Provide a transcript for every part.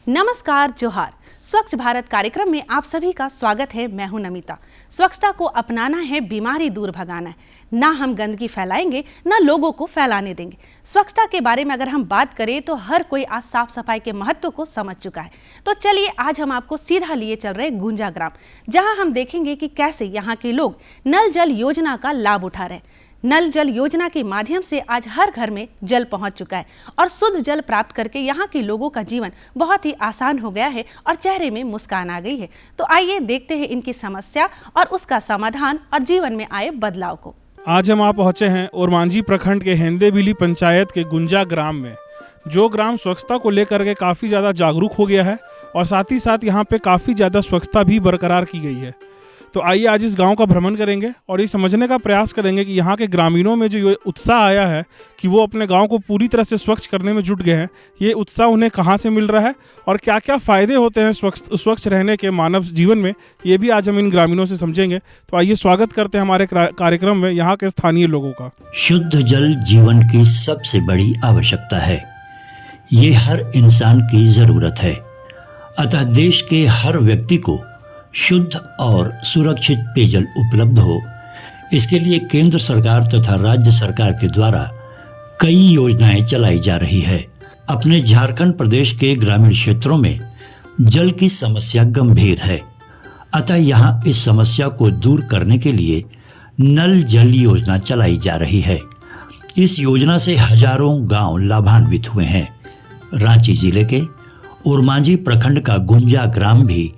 नमस्कार, जोहार। स्वच्छ भारत कार्यक्रम में आप सभी का स्वागत है। मैं हूं नमिता। स्वच्छता को अपनाना है, बीमारी दूर भगाना है। ना हम गंदगी फैलाएंगे, ना लोगों को फैलाने देंगे। स्वच्छता के बारे में अगर हम बात करें तो हर कोई आज साफ सफाई के महत्व को समझ चुका है। तो चलिए आज हम आपको सीधा लिए चल रहे गुंजा ग्राम, जहां हम देखेंगे कि कैसे यहाँ के लोग नल जल योजना का लाभ उठा रहे हैं। नल जल योजना के माध्यम से आज हर घर में जल पहुंच चुका है और शुद्ध जल प्राप्त करके यहाँ के लोगों का जीवन बहुत ही आसान हो गया है और चेहरे में मुस्कान आ गई है। तो आइए देखते हैं इनकी समस्या और उसका समाधान और जीवन में आए बदलाव को। आज हम पहुंचे हैं ओरमांझी प्रखंड के हेंदेबिली पंचायत के गुंजा ग्राम में, जो ग्राम स्वच्छता को लेकर के काफ़ी ज़्यादा जागरूक हो गया है और साथ ही साथ यहाँ पे काफ़ी ज़्यादा स्वच्छता भी बरकरार की गई है। तो आइए आज इस गांव का भ्रमण करेंगे और ये समझने का प्रयास करेंगे कि यहाँ के ग्रामीणों में जो ये उत्साह आया है कि वो अपने गांव को पूरी तरह से स्वच्छ करने में जुट गए हैं, ये उत्साह उन्हें कहाँ से मिल रहा है और क्या क्या फ़ायदे होते हैं स्वच्छ रहने के मानव जीवन में, ये भी आज हम इन ग्रामीणों से समझेंगे। तो आइए स्वागत करते हैं हमारे कार्यक्रम में यहाँ के स्थानीय लोगों का। शुद्ध जल जीवन की सबसे बड़ी आवश्यकता है। ये हर इंसान की ज़रूरत है। अतः देश के हर व्यक्ति को शुद्ध और सुरक्षित पेयजल उपलब्ध हो, इसके लिए केंद्र सरकार तथा राज्य सरकार के द्वारा कई योजनाएं चलाई जा रही है। अपने झारखंड प्रदेश के ग्रामीण क्षेत्रों में जल की समस्या गंभीर है। अतः यहाँ इस समस्या को दूर करने के लिए नल जल योजना चलाई जा रही है। इस योजना से हजारों गांव लाभान्वित हुए हैं। रांची जिले के ओरमांझी प्रखंड का गुंजा ग्राम भी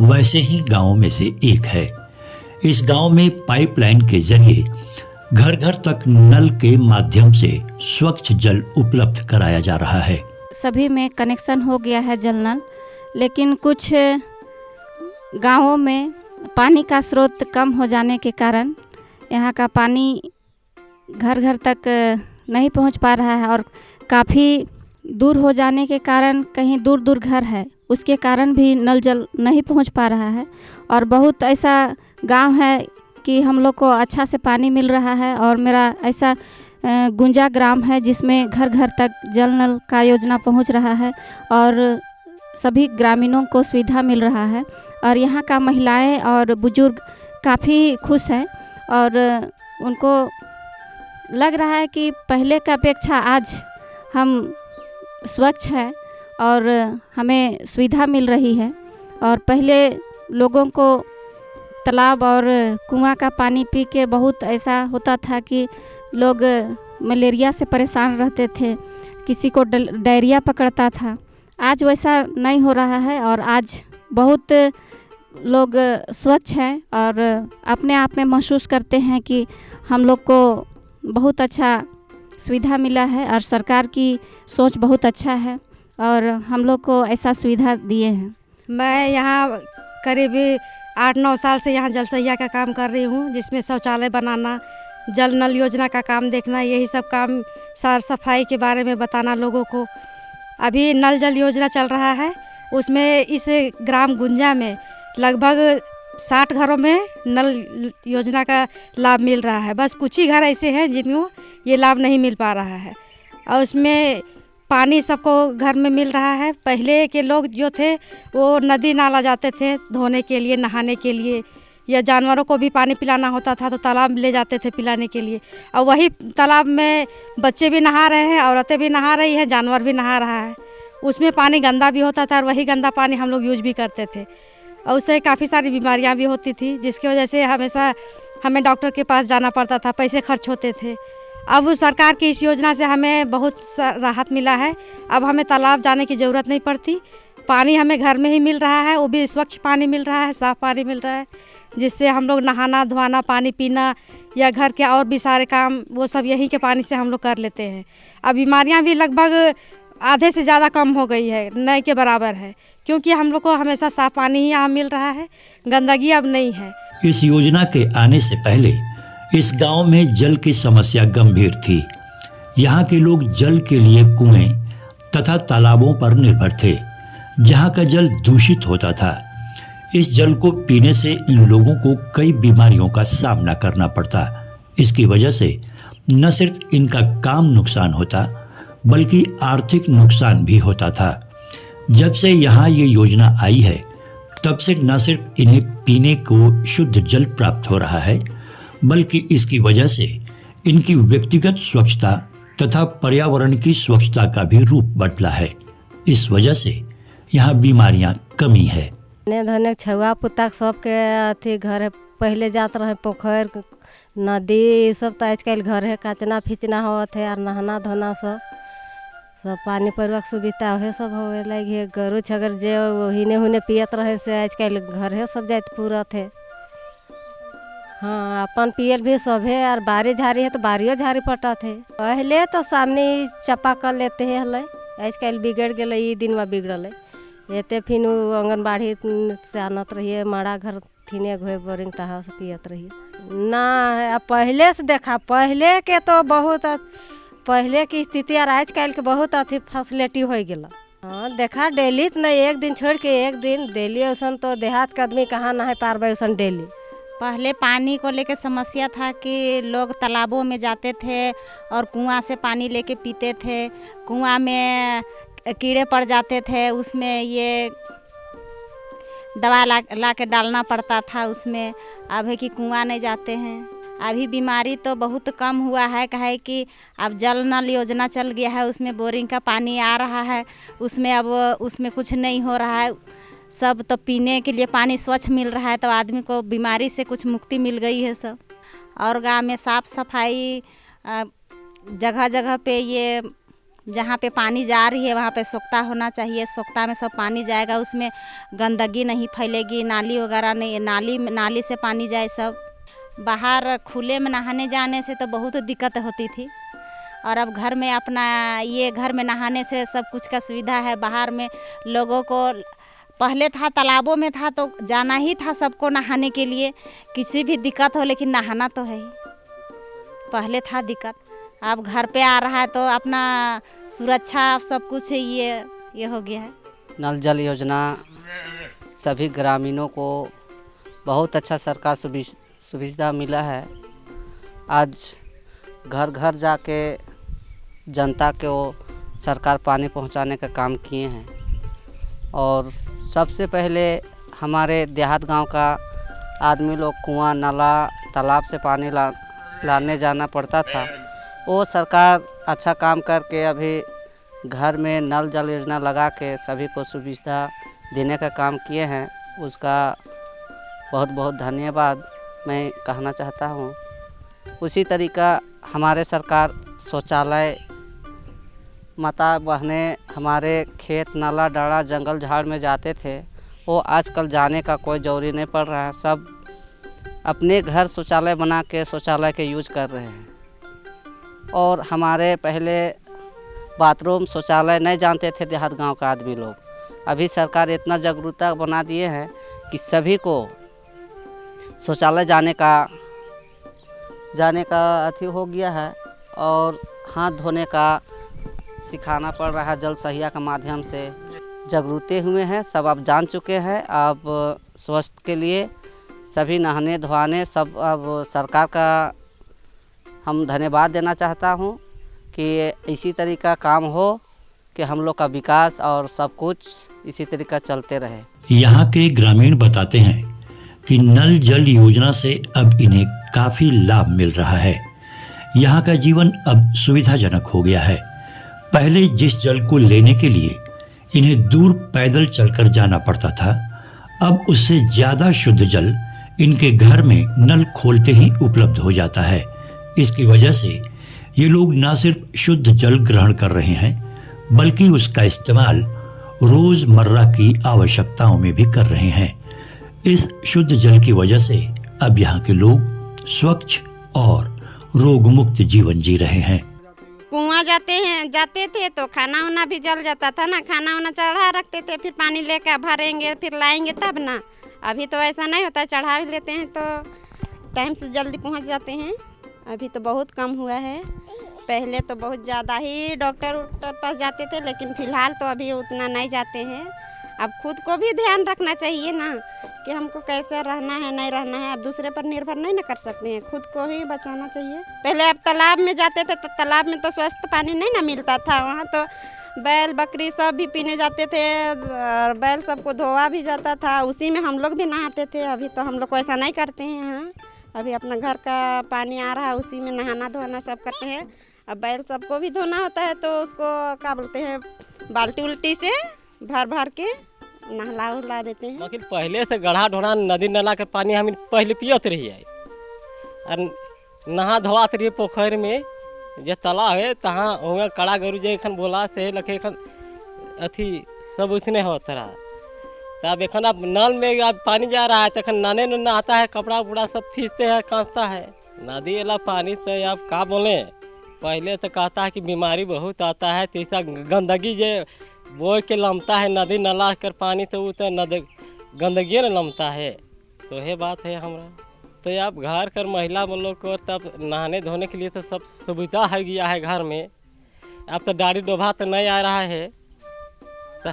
वैसे ही गांवों में से एक है। इस गांव में पाइपलाइन के जरिए घर घर तक नल के माध्यम से स्वच्छ जल उपलब्ध कराया जा रहा है। सभी में कनेक्शन हो गया है जल नल, लेकिन कुछ गांवों में पानी का स्रोत कम हो जाने के कारण यहाँ का पानी घर घर तक नहीं पहुँच पा रहा है और काफ़ी दूर हो जाने के कारण कहीं दूर दूर घर है, उसके कारण भी नल जल नहीं पहुंच पा रहा है। और बहुत ऐसा गांव है कि हम लोग को अच्छा से पानी मिल रहा है और मेरा ऐसा गुंजा ग्राम है जिसमें घर घर तक जल नल का योजना पहुंच रहा है और सभी ग्रामीणों को सुविधा मिल रहा है। और यहाँ का महिलाएं और बुजुर्ग काफ़ी खुश हैं और उनको लग रहा है कि पहले की अपेक्षा आज हम स्वच्छ है और हमें सुविधा मिल रही है। और पहले लोगों को तालाब और कुआं का पानी पी के बहुत ऐसा होता था कि लोग मलेरिया से परेशान रहते थे, किसी को डायरिया पकड़ता था। आज वैसा नहीं हो रहा है और आज बहुत लोग स्वच्छ हैं और अपने आप में महसूस करते हैं कि हम लोग को बहुत अच्छा सुविधा मिला है और सरकार की सोच बहुत अच्छा है और हम लोग को ऐसा सुविधा दिए हैं। मैं यहाँ करीब 8-9 साल से यहाँ जलसहिया का काम कर रही हूँ, जिसमें शौचालय बनाना, जल नल योजना का काम देखना, यही सब काम, साफ सफाई के बारे में बताना लोगों को। अभी नल जल योजना चल रहा है, उसमें इस ग्राम गुंजा में लगभग 60 घरों में नल योजना का लाभ मिल रहा है। बस कुछ ही घर ऐसे हैं जिनको ये लाभ नहीं मिल पा रहा है और उसमें पानी सबको घर में मिल रहा है। पहले के लोग जो थे वो नदी नाला जाते थे धोने के लिए, नहाने के लिए, या जानवरों को भी पानी पिलाना होता था तो तालाब ले जाते थे पिलाने के लिए। और वही तालाब में बच्चे भी नहा रहे हैं, औरतें भी नहा रही हैं, जानवर भी नहा रहा है। उसमें पानी गंदा भी होता था और वही गंदा पानी हम लोग यूज भी करते थे और उससे काफ़ी सारी बीमारियां भी होती थी, जिसकी वजह से हमेशा हमें डॉक्टर के पास जाना पड़ता था, पैसे खर्च होते थे। अब सरकार की इस योजना से हमें बहुत राहत मिला है। अब हमें तालाब जाने की ज़रूरत नहीं पड़ती, पानी हमें घर में ही मिल रहा है, वो भी स्वच्छ पानी मिल रहा है, साफ़ पानी मिल रहा है, जिससे हम लोग नहाना धोना, पानी पीना या घर के और भी सारे काम वो सब यही के पानी से हम लोग कर लेते हैं। अब बीमारियाँ भी लगभग आधे से ज़्यादा कम हो गई है, नए के बराबर है, क्योंकि हम लोग को हमेशा साफ़ पानी ही यहाँ मिल रहा है, गंदगी अब नहीं है। इस योजना के आने से पहले इस गांव में जल की समस्या गंभीर थी। यहाँ के लोग जल के लिए कुएं तथा तालाबों पर निर्भर थे, जहाँ का जल दूषित होता था। इस जल को पीने से इन लोगों को कई बीमारियों का सामना करना पड़ता। इसकी वजह से न सिर्फ इनका काम नुकसान होता, बल्कि आर्थिक नुकसान भी होता था। जब से यहाँ ये योजना आई है तब से न सिर्फ इन्हें पीने को शुद्ध जल प्राप्त हो रहा है, बल्कि इसकी वजह से इनकी व्यक्तिगत स्वच्छता तथा पर्यावरण की स्वच्छता का भी रूप बदला है। इस वजह से यहाँ बीमारियाँ कमी है। धने छुआ पुता सबके अथी घर है, पहले जात रहे पोखर नदी सब, तो आजकल घर है काचना फिचना होत है और नहाना धोना सब पानी परवा सुविधा है सब हो लगे। गरु छगर जे हिने हुने पियत रहे से आजकल घर है सब जात पूरा थे। हाँ अपन पियल भी सब है और बारी झारी है तो बारियो झारी पटा थे। पहले तो सामने चपा कर लेते हैं हल, आजकल बिगड़ गए, ये दिन में बिगड़ल एते फिर आंगनबाड़ी से आनत रहिए माड़ा घर फिने घोए बोरिंग तहाँ से पियत रहिए ना। पहले से देखा पहले के तो बहुत पहले की स्थिति और आजकल के बहुत अथी फैसिलिटी हो गया। हाँ देखा डेली तो नहीं, एक दिन छोड़ के एक दिन डेली वैसन तो देहात के आदमी कहाँ नहा पार वैसन डेली। पहले पानी को लेके समस्या था कि लोग तालाबों में जाते थे और कुआं से पानी लेके पीते थे। कुआं में कीड़े पड़ जाते थे, उसमें ये दवा ला के डालना पड़ता था उसमें। अब है कि कुआं नहीं जाते हैं। अभी बीमारी तो बहुत कम हुआ है, कहे कि अब जल नल योजना चल गया है, उसमें बोरिंग का पानी आ रहा है, उसमें अब उसमें कुछ नहीं हो रहा है। सब तो पीने के लिए पानी स्वच्छ मिल रहा है, तो आदमी को बीमारी से कुछ मुक्ति मिल गई है सब। और गांव में साफ़ सफाई जगह जगह पे, ये जहाँ पे पानी जा रही है वहाँ पे सोख्ता होना चाहिए। सोख्ता में सब पानी जाएगा, उसमें गंदगी नहीं फैलेगी, नाली वगैरह नहीं, नाली से पानी जाए सब। बाहर खुले में नहाने जाने से तो बहुत दिक्कत होती थी, और अब घर में अपना ये घर में नहाने से सब कुछ का सुविधा है। बाहर में लोगों को पहले था तालाबों में था तो जाना ही था सबको नहाने के लिए, किसी भी दिक्कत हो, लेकिन नहाना तो है ही। पहले था दिक्कत, अब घर पे आ रहा है तो अपना सुरक्षा सब कुछ ये हो गया है। नल जल योजना सभी ग्रामीणों को बहुत अच्छा सरकार सुविधा मिला है। आज घर घर जाके जनता को सरकार पानी पहुंचाने का काम किए हैं। और सबसे पहले हमारे देहात गांव का आदमी लोग कुआं नाला तालाब से पानी लाने जाना पड़ता था, वो सरकार अच्छा काम करके अभी घर में नल जल योजना लगा के सभी को सुविधा देने का काम किए हैं। उसका बहुत बहुत धन्यवाद मैं कहना चाहता हूँ। उसी तरीका हमारे सरकार शौचालय, माता बहनें हमारे खेत नाला डाड़ा जंगल झाड़ में जाते थे, वो आजकल जाने का कोई ज़रूरी नहीं पड़ रहा है। सब अपने घर शौचालय बना के शौचालय के यूज कर रहे हैं। और हमारे पहले बाथरूम शौचालय नहीं जानते थे देहात गांव का आदमी लोग, अभी सरकार इतना जागरूकता बना दिए हैं कि सभी को शौचालय जाने का अथी हो गया है। और हाथ धोने का सिखाना पड़ रहा है, जल सहिया के माध्यम से जागरूकते हुए हैं सब, अब जान चुके हैं। अब स्वास्थ्य के लिए सभी नहाने धोने सब, अब सरकार का हम धन्यवाद देना चाहता हूँ कि इसी तरीका काम हो कि हम लोग का विकास और सब कुछ इसी तरीका चलते रहे। यहाँ के ग्रामीण बताते हैं कि नल जल योजना से अब इन्हें काफी लाभ मिल रहा है। यहाँ का जीवन अब सुविधाजनक हो गया है। पहले जिस जल को लेने के लिए इन्हें दूर पैदल चलकर जाना पड़ता था, अब उससे ज्यादा शुद्ध जल इनके घर में नल खोलते ही उपलब्ध हो जाता है। इसकी वजह से ये लोग न सिर्फ शुद्ध जल ग्रहण कर रहे हैं, बल्कि उसका इस्तेमाल रोजमर्रा की आवश्यकताओं में भी कर रहे हैं। इस शुद्ध जल की वजह से अब यहाँ के लोग स्वच्छ और रोग मुक्त जीवन जी रहे हैं। कुआं जाते थे तो खाना वाना भी जल जाता था ना, खाना वाना चढ़ा रखते थे, फिर पानी लेकर भरेंगे फिर लाएंगे तब ना। अभी तो ऐसा नहीं होता, चढ़ा भी लेते हैं तो टाइम से जल्दी पहुंच जाते हैं। अभी तो बहुत कम हुआ है, पहले तो बहुत ज़्यादा ही डॉक्टर पास जाते थे, लेकिन फ़िलहाल तो अभी उतना नहीं जाते हैं। अब खुद को भी ध्यान रखना चाहिए ना कि हमको कैसे रहना है नहीं रहना है। अब दूसरे पर निर्भर नहीं ना कर सकते हैं, खुद को ही बचाना चाहिए। पहले अब तालाब में जाते थे तो तालाब में तो स्वच्छ पानी नहीं ना मिलता था, वहाँ तो बैल बकरी सब भी पीने जाते थे और बैल सबको धोआ भी जाता था, उसी में हम लोग भी नहाते थे। अभी तो हम लोग को ऐसा नहीं करते हैं। हाँ, अभी अपना घर का पानी आ रहा है, उसी में नहाना धोना सब करते हैं। अब बैल सबको भी धोना होता है तो उसको क्या बोलते हैं, बाल्टी उल्टी से भर भर के नहला उहला देते हैं। लेकिन पहले से गढ़ा ढोना नदी नाला के पानी हम पहले पियत रही है और नहा धोआत रही पोखर में जे तालाब है तहाँ हुआ कड़ा गरु जे एखन बोला से लखे एखन अथी सब उसने होता रहा। तब एखन अब नल में अब पानी जा रहा है तो एखन नहाने में नहाता है, कपड़ा उपड़ा सब खींचते हैं, कांचता है। नदी वाला पानी से अब का बोले, पहले तो कहता है कि बीमारी बहुत आता है, तीसरा गंदगी जे बोए के लमता है नदी नाला कर पानी तो वो तो गंदगी न लमता है। तो ये बात है हमारा। तो अब घर कर महिला लोग को तब नहाने धोने के लिए तो सब सुविधा है गया है घर में। अब तो डाड़ी डोभा तो नहीं आ रहा है तो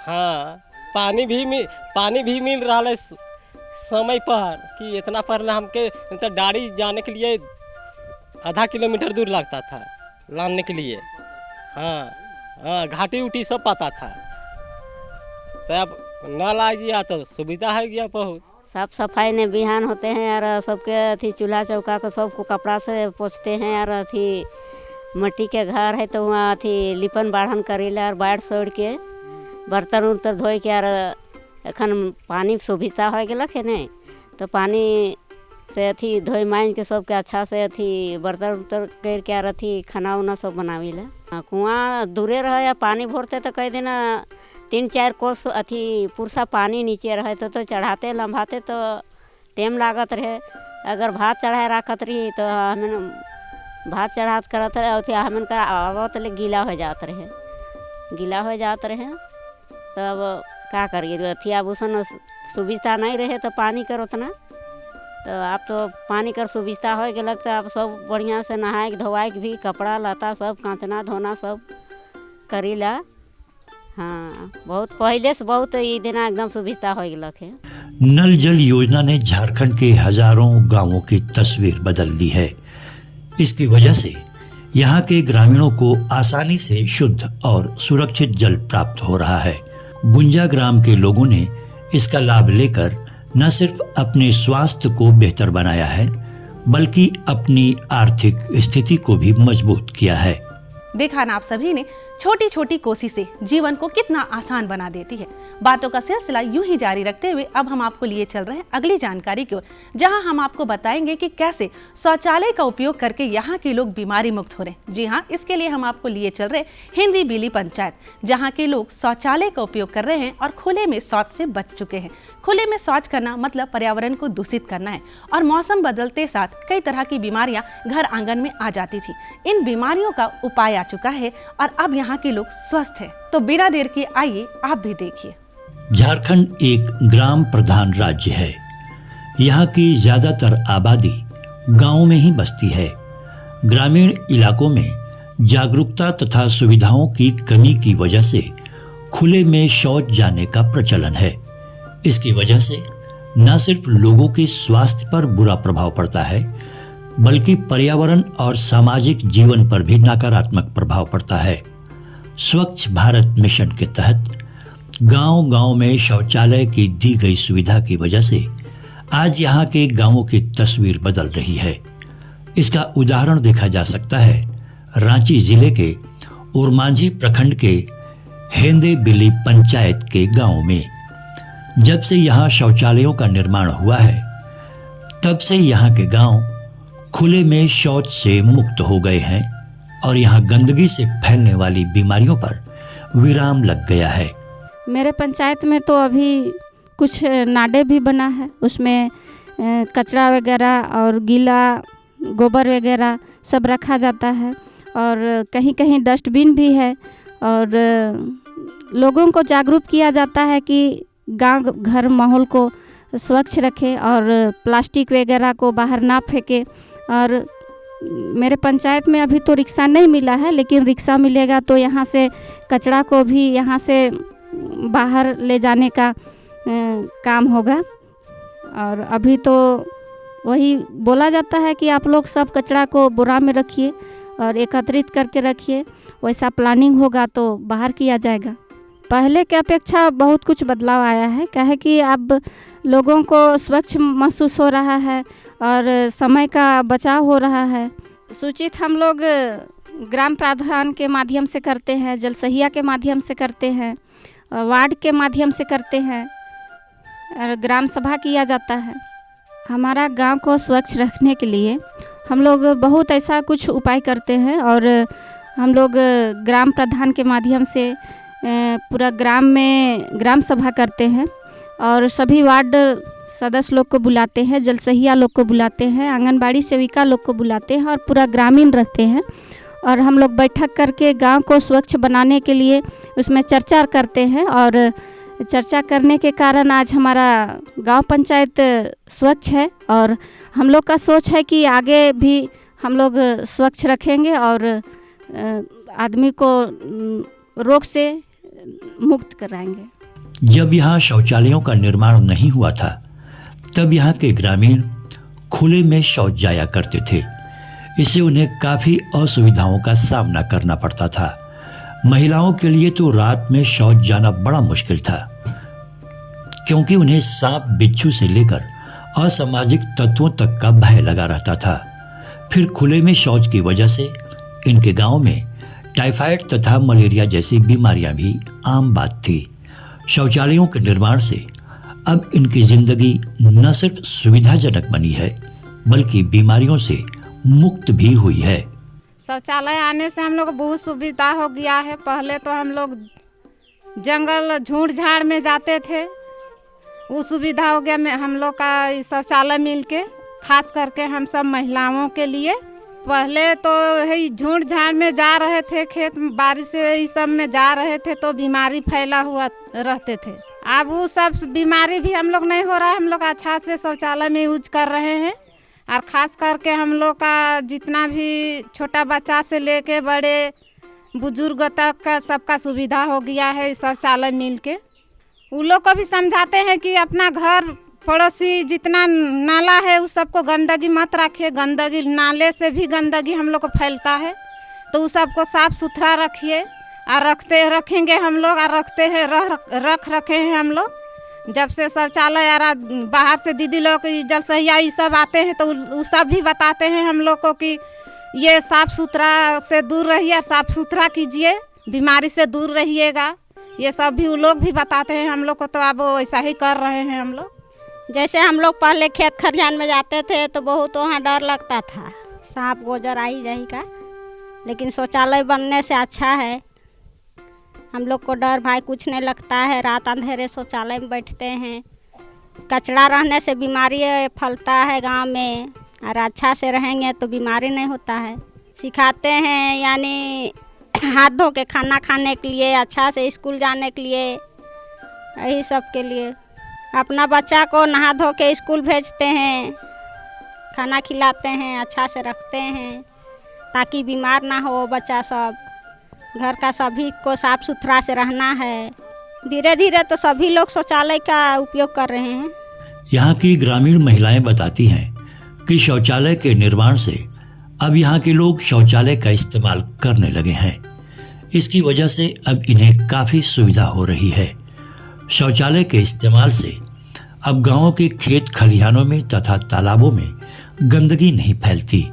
हाँ, पानी भी मिल रहा है समय पर कि इतना पर हमके तो डाड़ी जाने के लिए आधा किलोमीटर दूर लगता था लाने के लिए। हाँ हाँ, घाटी उटी सब पता था। तो अब नल आ गया तो सुविधा है गया बहुत। साफ सफाई ने बिहान होते हैं और सबके अथी चूल्हा चौका को सबको कपड़ा से पोछते हैं और अथी मट्टी के घर है तो वहाँ अथी लिपन बाढ़न करेला और बाढ़ सोड़ के बर्तन उर्तन धोए के और एखन पानी सुविधा हो गलक है नहीं तो पानी से अथी धोई मांज के सबके अच्छा से अथी बर्तन उर्तन करके और अथी खाना उना सब बनावेला। कुआँ दूरे रहे या पानी भरते तो कई दिन 3-4 कोस अथी पुरसा पानी नीचे रहे तो चढ़ाते लंबाते तो टाइम लागत रहे। अगर भात चढ़ाए रखत रही तो हमें भात चढ़ात करत रहे अथी हमें का आवत ले गीला हो जात रहे तब का करिए अथी आभूषण सुविधा नहीं रहे तो पानी कर उतना तो आप तो पानी कर सुविधा हो गया तो आप सब बढ़िया से नहाए धोवाए भी कपड़ा लता सब कांचना धोना सब करीला। हाँ, बहुत पहले से बहुत ये दिन एकदम सुविधा हो गया है। नल जल योजना ने झारखंड के हजारों गांवों की तस्वीर बदल दी है। इसकी वजह से यहाँ के ग्रामीणों को आसानी से शुद्ध और सुरक्षित जल प्राप्त हो रहा है। गुंजा ग्राम के लोगों ने इसका लाभ लेकर न सिर्फ अपने स्वास्थ्य को बेहतर बनाया है बल्कि अपनी आर्थिक स्थिति को भी मजबूत किया है। देखा ना आप सभी ने, छोटी छोटी कोशिशें जीवन को कितना आसान बना देती है। बातों का सिलसिला यूं ही जारी रखते हुए अब हम आपको लिए चल रहे हैं अगली जानकारी की ओर, जहां हम आपको बताएंगे कि कैसे शौचालय का उपयोग करके यहाँ के लोग बीमारी मुक्त हो रहे हैं। जी हाँ, इसके लिए हम आपको लिए चल रहे हैं हिंदी बिली पंचायत, जहाँ के लोग शौचालय का उपयोग कर रहे हैं और खुले में शौच से बच चुके हैं। खुले में शौच करना मतलब पर्यावरण को दूषित करना है और मौसम बदलते साथ कई तरह की बीमारियां घर आंगन में आ जाती थी। इन बीमारियों का उपाय आ चुका है और अब यहाँ के लोग स्वस्थ हैं। तो बिना देर के आइए आप भी देखिए। झारखंड एक ग्राम प्रधान राज्य है। यहाँ की ज्यादातर आबादी गांवों में ही बसती है। ग्रामीण इलाकों में जागरूकता तथा सुविधाओं की कमी की वजह से खुले में शौच जाने का प्रचलन है। इसकी वजह से न सिर्फ लोगों के स्वास्थ्य पर बुरा प्रभाव पड़ता है बल्कि पर्यावरण और सामाजिक जीवन पर भी नकारात्मक प्रभाव पड़ता है। स्वच्छ भारत मिशन के तहत गांव-गांव में शौचालय की दी गई सुविधा की वजह से आज यहाँ के गांवों की तस्वीर बदल रही है। इसका उदाहरण देखा जा सकता है रांची जिले के ओरमांझी प्रखंड के हेंदे बिली पंचायत के गांव में। जब से यहाँ शौचालयों का निर्माण हुआ है तब से यहाँ के गांव खुले में शौच से मुक्त हो गए हैं और यहाँ गंदगी से फैलने वाली बीमारियों पर विराम लग गया है। मेरे पंचायत में तो अभी कुछ नाडे भी बना है, उसमें कचरा वगैरह और गीला गोबर वगैरह सब रखा जाता है और कहीं कहीं डस्टबिन भी है और लोगों को जागरूक किया जाता है कि गांव घर माहौल को स्वच्छ रखे और प्लास्टिक वगैरह को बाहर ना फेंके। और मेरे पंचायत में अभी तो रिक्शा नहीं मिला है, लेकिन रिक्शा मिलेगा तो यहाँ से कचरा को भी यहाँ से बाहर ले जाने का काम होगा। और अभी तो वही बोला जाता है कि आप लोग सब कचरा को बोरा में रखिए और एकत्रित करके रखिए। वैसा प्लानिंग होगा तो बाहर किया जाएगा। पहले के अपेक्षा बहुत कुछ बदलाव आया है, क्या है कि अब लोगों को स्वच्छ महसूस हो रहा है और समय का बचाव हो रहा है। सूचित हम लोग ग्राम प्रधान के माध्यम से करते हैं, जलसहिया के माध्यम से करते हैं, वार्ड के माध्यम से करते हैं और ग्राम सभा किया जाता है। हमारा गांव को स्वच्छ रखने के लिए हम लोग बहुत ऐसा कुछ उपाय करते हैं और हम लोग ग्राम प्रधान के माध्यम से पूरा ग्राम में ग्राम सभा करते हैं और सभी वार्ड सदस्य लोग को बुलाते हैं, जलसहिया लोग को बुलाते हैं, आंगनबाड़ी सेविका लोग को बुलाते हैं और पूरा ग्रामीण रहते हैं और हम लोग बैठक करके गांव को स्वच्छ बनाने के लिए उसमें चर्चा करते हैं और चर्चा करने के कारण आज हमारा गांव पंचायत स्वच्छ है और हम लोग का सोच है कि आगे भी हम लोग स्वच्छ रखेंगे और आदमी को रोग से मुक्त कराएंगे। जब यहाँ शौचालयों का निर्माण नहीं हुआ था तब यहाँ के ग्रामीण खुले में शौच जाया करते थे। इससे उन्हें काफ़ी असुविधाओं का सामना करना पड़ता था। महिलाओं के लिए तो रात में शौच जाना बड़ा मुश्किल था, क्योंकि उन्हें सांप बिच्छू से लेकर असामाजिक तत्वों तक का भय लगा रहता था। फिर खुले में शौच की वजह से इनके गांव में टाइफाइड तथा मलेरिया जैसी बीमारियां भी आम बात थी। शौचालयों के निर्माण से अब इनकी जिंदगी न सिर्फ सुविधाजनक बनी है बल्कि बीमारियों से मुक्त भी हुई है। शौचालय आने से हम लोग को बहुत सुविधा हो गया है। पहले तो हम लोग जंगल झूठ झाड़ में जाते थे, वो सुविधा हो गया हम लोग का शौचालय मिल के, खास करके हम सब महिलाओं के लिए। पहले तो झूठ झाड़ में जा रहे थे, खेत बारिश से इस सब में जा रहे थे तो बीमारी फैला हुआ रहते थे। अब वो सब बीमारी भी हम लोग नहीं हो रहा है। हम लोग अच्छा से शौचालय में यूज कर रहे हैं और ख़ास करके हम लोग का जितना भी छोटा बच्चा से लेके बड़े बुजुर्ग तक का सबका सुविधा हो गया है शौचालय मिल के। वो लोग को भी समझाते हैं कि अपना घर पड़ोसी जितना नाला है उस सबको गंदगी मत रखिए। गंदगी नाले से भी गंदगी हम लोग को फैलता है तो उस सबको साफ़ सुथरा रखिए और रखेंगे हम लोग और रखते हैं रखे हैं हम लोग। जब से शौचालय आ बाहर से दीदी लोग जलसहिया ये सब आते हैं तो वो सब भी बताते हैं हम लोग को कि ये साफ़ सुथरा से दूर रहिए, साफ़ सुथरा कीजिए, बीमारी से दूर रहिएगा। ये सब भी वो लोग भी बताते हैं हम लोग को, तो अब वैसा ही कर रहे हैं हम लोग। जैसे हम लोग पहले खेत खलिहान में जाते थे तो बहुत वहाँ डर लगता था, सांप गोजर आई जाएगा, लेकिन शौचालय बनने से अच्छा है। हम लोग को डर भाई कुछ नहीं लगता है। रात अंधेरे शौचालय में बैठते हैं। कचरा रहने से बीमारी फैलता है गांव में, और अच्छा से रहेंगे तो बीमारी नहीं होता है। सिखाते हैं यानी हाथ धो के खाना खाने के लिए, अच्छा से स्कूल जाने के लिए, यही सब के लिए। अपना बच्चा को नहा धो के स्कूल भेजते हैं, खाना खिलाते हैं, अच्छा से रखते हैं ताकि बीमार ना हो बच्चा सब। घर का सभी को साफ़ सुथरा से रहना है। धीरे धीरे तो सभी लोग शौचालय का उपयोग कर रहे हैं। यहाँ की ग्रामीण महिलाएं बताती हैं कि शौचालय के निर्माण से अब यहाँ के लोग शौचालय का इस्तेमाल करने लगे हैं। इसकी वजह से अब इन्हें काफ़ी सुविधा हो रही है। शौचालय के इस्तेमाल से अब गांवों के खेत खलिहानों में तथा तालाबों में गंदगी नहीं फैलती।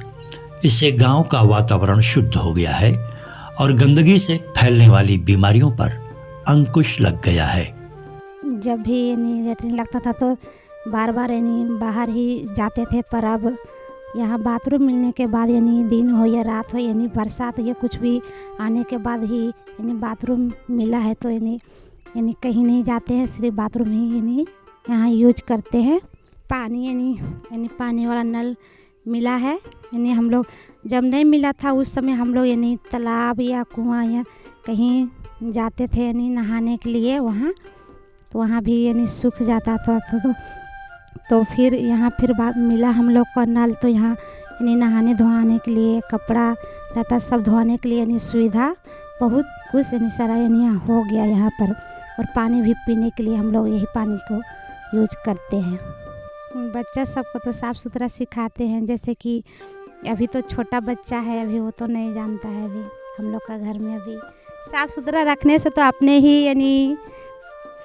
इससे गांव का वातावरण शुद्ध हो गया है और गंदगी से फैलने वाली बीमारियों पर अंकुश लग गया है। जब भी लेटरिन लगता था तो बार बार बाहर ही जाते थे, पर अब यहाँ बाथरूम मिलने के बाद दिन हो या रात हो बरसात या कुछ भी आने के बाद ही बाथरूम मिला है तो कहीं नहीं जाते हैं, सिर्फ बाथरूम ही यहाँ यूज करते हैं। पानी पानी वाला नल मिला है। हम लोग जब नहीं मिला था उस समय हम लोग तालाब या कुआं या कहीं जाते थे नहाने के लिए वहाँ, तो वहाँ भी सूख जाता था तो फिर यहाँ फिर मिला हम लोग का नल, तो यहाँ नहाने धोने के लिए, कपड़ा लता सब धोने के लिए सुविधा बहुत कुछ सारा यहाँ हो गया यहाँ पर। और पानी भी पीने के लिए हम लोग यही पानी को यूज करते हैं। बच्चा सबको तो साफ़ सुथरा सिखाते हैं, जैसे कि अभी तो छोटा बच्चा है, अभी वो तो नहीं जानता है। अभी हम लोग का घर में अभी साफ़ सुथरा रखने से तो अपने ही यानी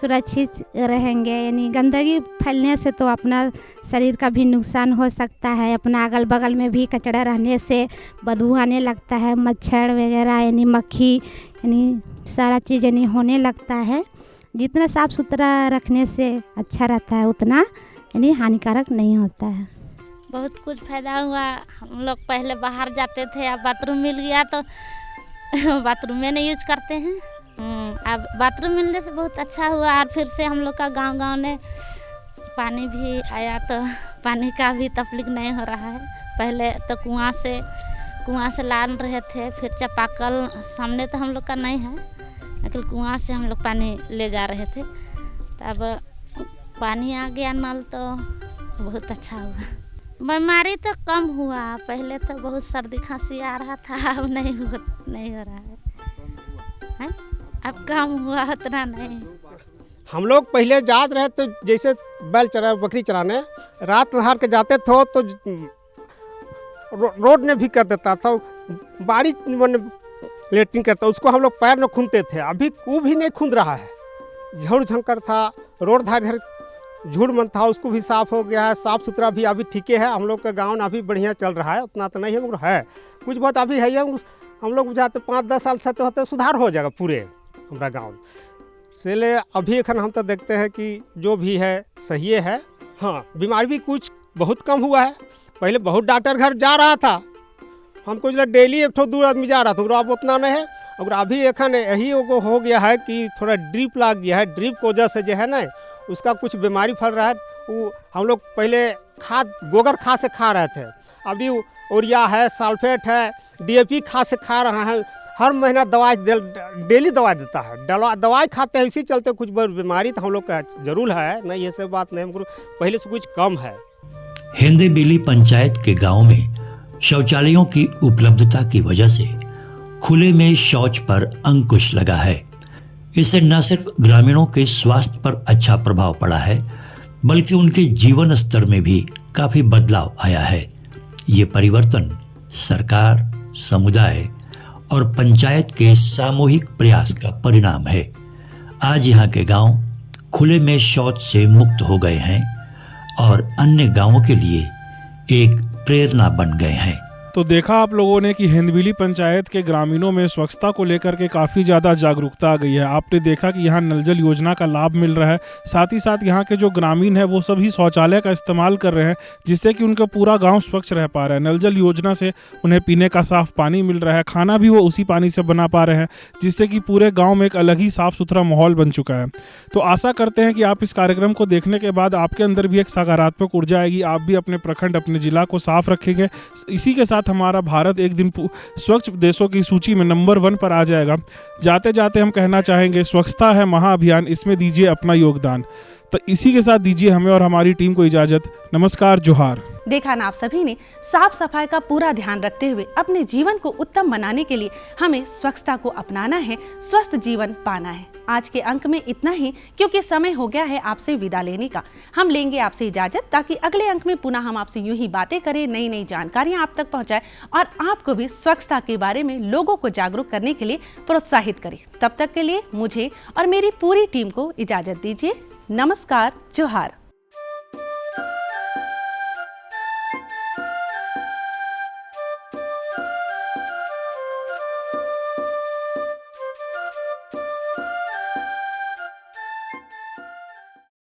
सुरक्षित रहेंगे। यानी गंदगी फैलने से तो अपना शरीर का भी नुकसान हो सकता है। अपना अगल बगल में भी कचरा रहने से बदबू आने लगता है, मच्छर वगैरह यानी मक्खी यानी सारा चीज़ यानी होने लगता है। जितना साफ़ सुथरा रखने से अच्छा रहता है उतना यानी हानिकारक नहीं होता है। बहुत कुछ फ़ायदा हुआ। हम लोग पहले बाहर जाते थे, अब बाथरूम मिल गया तो बाथरूम में नहीं यूज करते हैं। अब बाथरूम मिलने से बहुत अच्छा हुआ। और फिर से हम लोग का गांव में पानी भी आया तो पानी का भी तकलीफ नहीं हो रहा है। पहले तो कुआं से लान रहे थे, फिर चापाकल सामने तो हम लोग का नहीं है, लेकिन कुआं से हम लोग पानी ले जा रहे थे। तब पानी आ गया नल तो बहुत अच्छा हुआ। बीमारी तो कम हुआ, पहले तो बहुत सर्दी खांसी आ रहा था, अब नहीं हो रहा है। अब कम हुआ, उतना नहीं। हम लोग पहले जात रहे तो जैसे बैल चरा बकरी चराने रात नहार के जाते थे तो रोड ने भी कर देता था, बारिश लेटरिन करता, उसको हम लोग पैर में खूंदते थे। अभी वो भी नहीं खूंद रहा है। झड़ झंकर था, रोड धार झूठ मन था, उसको भी साफ़ हो गया है। साफ़ सुथरा भी अभी ठीक है। हम लोग का गाँव अभी बढ़िया चल रहा है, उतना तो नहीं है मगर है कुछ बहुत अभी है। हम लोग बुझाते 5-10 साल से तो होते सुधार हो जाएगा पूरे हमारा गाँव से। ले अभी एखन हम तो देखते हैं कि जो भी है सही है। हाँ, बीमारी भी कुछ बहुत कम हुआ है। पहले बहुत डॉक्टर घर जा रहा था, हमको जो डेली एक ठो 2 आदमी जा रहा था, अब उतना नहीं है। और अभी एखन यही हो गया है कि थोड़ा ड्रिप लग गया है। ड्रिप की वजह से जो है ना उसका कुछ बीमारी फैल रहा है। वो हम लोग पहले खाद गोबर खाद से खा रहे थे, अभी यूरिया है, सल्फेट है, DAP खाद से खा रहा है। हर महीना दवाई डेली दवाई देता है। दवाई खाते हैं, इसी चलते कुछ बीमारी तो हम लोग का जरूर है, नहीं ऐसे बात नहीं, मगर पहले से कुछ कम है। हिंदेबिली पंचायत के गांव में शौचालयों की उपलब्धता की वजह से खुले में शौच पर अंकुश लगा है। इससे न सिर्फ ग्रामीणों के स्वास्थ्य पर अच्छा प्रभाव पड़ा है, बल्कि उनके जीवन स्तर में भी काफी बदलाव आया है। ये परिवर्तन सरकार, समुदाय और पंचायत के सामूहिक प्रयास का परिणाम है। आज यहाँ के गांव खुले में शौच से मुक्त हो गए हैं और अन्य गांवों के लिए एक प्रेरणा बन गए हैं। तो देखा आप लोगों ने कि हिंदबिली पंचायत के ग्रामीणों में स्वच्छता को लेकर के काफ़ी ज़्यादा जागरूकता आ गई है। आपने देखा कि यहाँ नल जल योजना का लाभ मिल रहा है, साथ ही साथ यहाँ के जो ग्रामीण हैं वो सभी शौचालय का इस्तेमाल कर रहे हैं, जिससे कि उनका पूरा गांव स्वच्छ रह पा रहा है। नल जल योजना से उन्हें पीने का साफ़ पानी मिल रहा है, खाना भी वो उसी पानी से बना पा रहे हैं, जिससे कि पूरे गाँव में एक अलग ही साफ़ सुथरा माहौल बन चुका है। तो आशा करते हैं कि आप इस कार्यक्रम को देखने के बाद आपके अंदर भी एक सकारात्मक ऊर्जा आएगी, आप भी अपने प्रखंड, अपने जिला को साफ रखेंगे। इसी के साथ हमारा भारत एक दिन स्वच्छ देशों की सूची में नंबर 1 पर आ जाएगा। जाते जाते हम कहना चाहेंगे, स्वच्छता है महाअभियान, इसमें दीजिए अपना योगदान। तो इसी के साथ दीजिए हमें और हमारी टीम को इजाजत। नमस्कार, जोहार। देखा ना आप सभी ने, साफ सफाई का पूरा ध्यान रखते हुए अपने जीवन को उत्तम बनाने के लिए हमें स्वच्छता को अपनाना है, स्वस्थ जीवन पाना है। आज के अंक में इतना ही, क्योंकि समय हो गया है आपसे विदा लेने का। हम लेंगे आपसे इजाजत, ताकि अगले अंक में पुनः हम आपसे यूं ही बातें करें, नई नई जानकारियां आप तक पहुंचाएं और आपको भी स्वच्छता के बारे में लोगों को जागरूक करने के लिए प्रोत्साहित करें। तब तक के लिए मुझे और मेरी पूरी टीम को इजाजत दीजिए। नमस्कार, जोहार।